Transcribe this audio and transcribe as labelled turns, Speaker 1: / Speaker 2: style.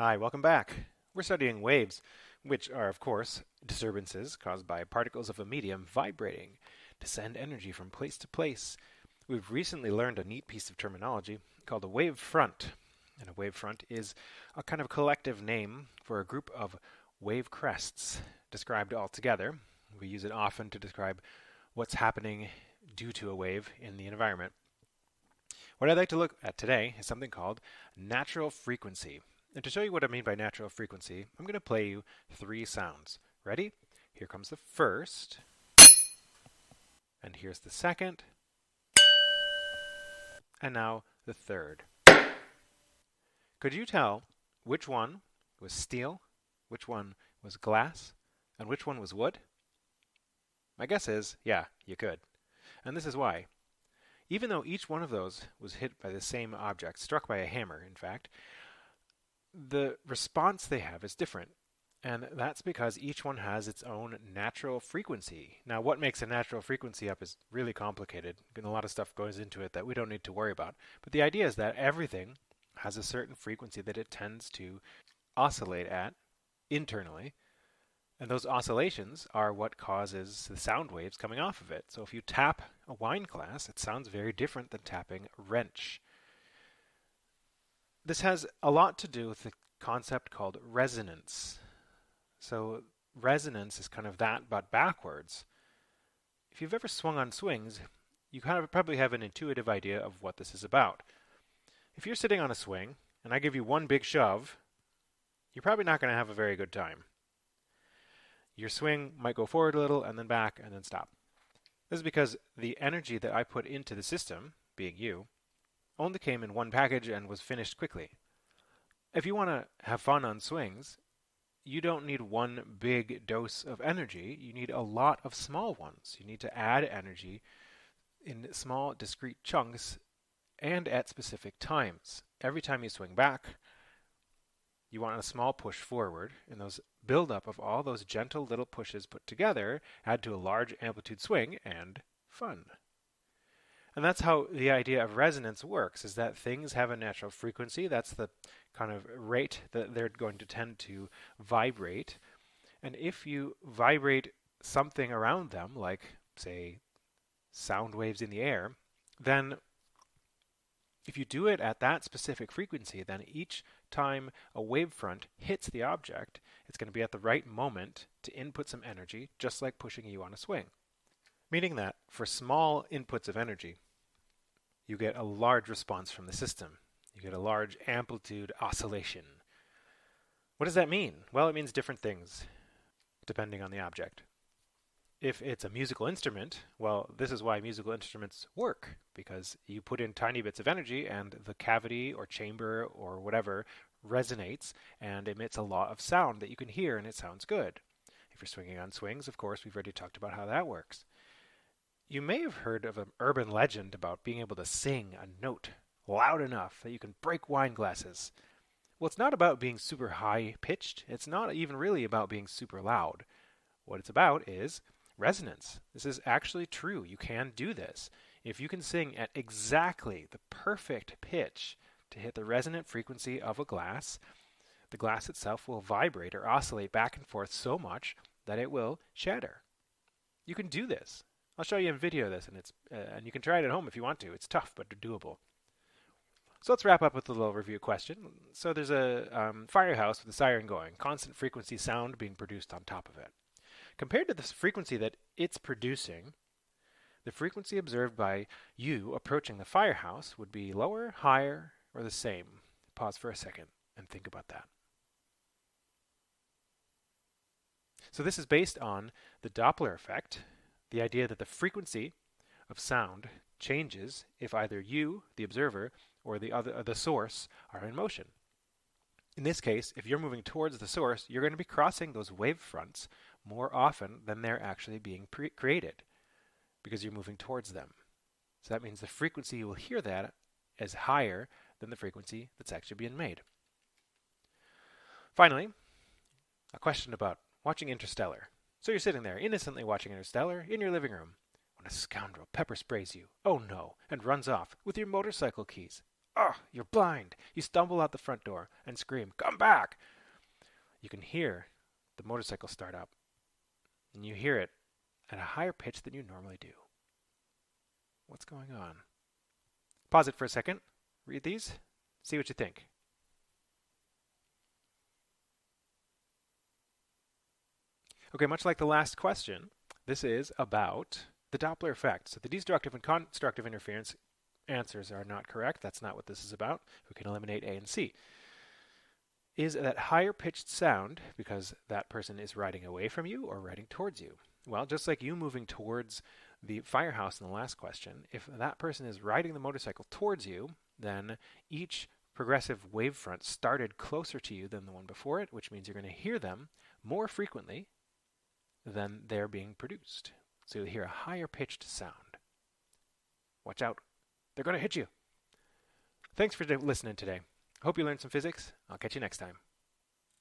Speaker 1: Hi, welcome back. We're studying waves, which are, of course, disturbances caused by particles of a medium vibrating to send energy from place to place. We've recently learned a neat piece of terminology called a wave front. And a wave front is a kind of collective name for a group of wave crests described all together. We use it often to describe what's happening due to a wave in the environment. What I'd like to look at today is something called natural frequency. And to show you what I mean by natural frequency, I'm going to play you three sounds. Ready? Here comes the first, and here's the second, and now the third. Could you tell which one was steel, which one was glass, and which one was wood? My guess is, yeah, you could. And this is why. Even though each one of those was hit by the same object, struck by a hammer, in fact, the response they have is different. And that's because each one has its own natural frequency. Now, what makes a natural frequency up is really complicated, and a lot of stuff goes into it that we don't need to worry about. But the idea is that everything has a certain frequency that it tends to oscillate at internally. And those oscillations are what causes the sound waves coming off of it. So if you tap a wine glass, it sounds very different than tapping a wrench. This has a lot to do with the concept called resonance. So resonance is kind of that, but backwards. If you've ever swung on swings, you kind of probably have an intuitive idea of what this is about. If you're sitting on a swing, and I give you one big shove, you're probably not going to have a very good time. Your swing might go forward a little, and then back, and then stop. This is because the energy that I put into the system, being you, only came in one package and was finished quickly. If you want to have fun on swings, you don't need one big dose of energy. You need a lot of small ones. You need to add energy in small, discrete chunks and at specific times. Every time you swing back, you want a small push forward, and those buildup of all those gentle little pushes put together add to a large amplitude swing and fun. And that's how the idea of resonance works, is that things have a natural frequency. That's the kind of rate that they're going to tend to vibrate. And if you vibrate something around them, like, say, sound waves in the air, then if you do it at that specific frequency, then each time a wavefront hits the object, it's going to be at the right moment to input some energy, just like pushing you on a swing. Meaning that for small inputs of energy, you get a large response from the system. You get a large amplitude oscillation. What does that mean? Well, it means different things depending on the object. If it's a musical instrument, well, this is why musical instruments work, because you put in tiny bits of energy and the cavity or chamber or whatever resonates and emits a lot of sound that you can hear, and it sounds good. If you're swinging on swings, of course, we've already talked about how that works. You may have heard of an urban legend about being able to sing a note loud enough that you can break wine glasses. Well, it's not about being super high-pitched. It's not even really about being super loud. What it's about is resonance. This is actually true. You can do this. If you can sing at exactly the perfect pitch to hit the resonant frequency of a glass, the glass itself will vibrate or oscillate back and forth so much that it will shatter. You can do this. I'll show you a video of this, and you can try it at home if you want to. It's tough, but doable. So let's wrap up with a little review question. So there's a firehouse with a siren going, constant frequency sound being produced on top of it. Compared to the frequency that it's producing, the frequency observed by you approaching the firehouse would be lower, higher, or the same. Pause for a second and think about that. So this is based on the Doppler effect, the idea that the frequency of sound changes if either you, the observer, or the source are in motion. In this case, if you're moving towards the source, you're going to be crossing those wave fronts more often than they're actually being created, because you're moving towards them. So that means the frequency you will hear that is higher than the frequency that's actually being made. Finally, a question about watching Interstellar. So you're sitting there, innocently watching Interstellar in your living room, when a scoundrel pepper sprays you, oh no, and runs off with your motorcycle keys. "Oh, you're blind!" You stumble out the front door and scream, "Come back!" You can hear the motorcycle start up, and you hear it at a higher pitch than you normally do. What's going on? Pause it for a second. Read these. See what you think. Okay, much like the last question, this is about the Doppler effect. So the destructive and constructive interference answers are not correct. That's not what this is about. We can eliminate A and C. Is that higher pitched sound because that person is riding away from you or riding towards you? Well, just like you moving towards the firehouse in the last question, if that person is riding the motorcycle towards you, then each progressive wavefront started closer to you than the one before it, which means you're going to hear them more frequently than they're being produced. So you'll hear a higher pitched sound. Watch out. They're going to hit you. Thanks for listening today. Hope you learned some physics. I'll catch you next time.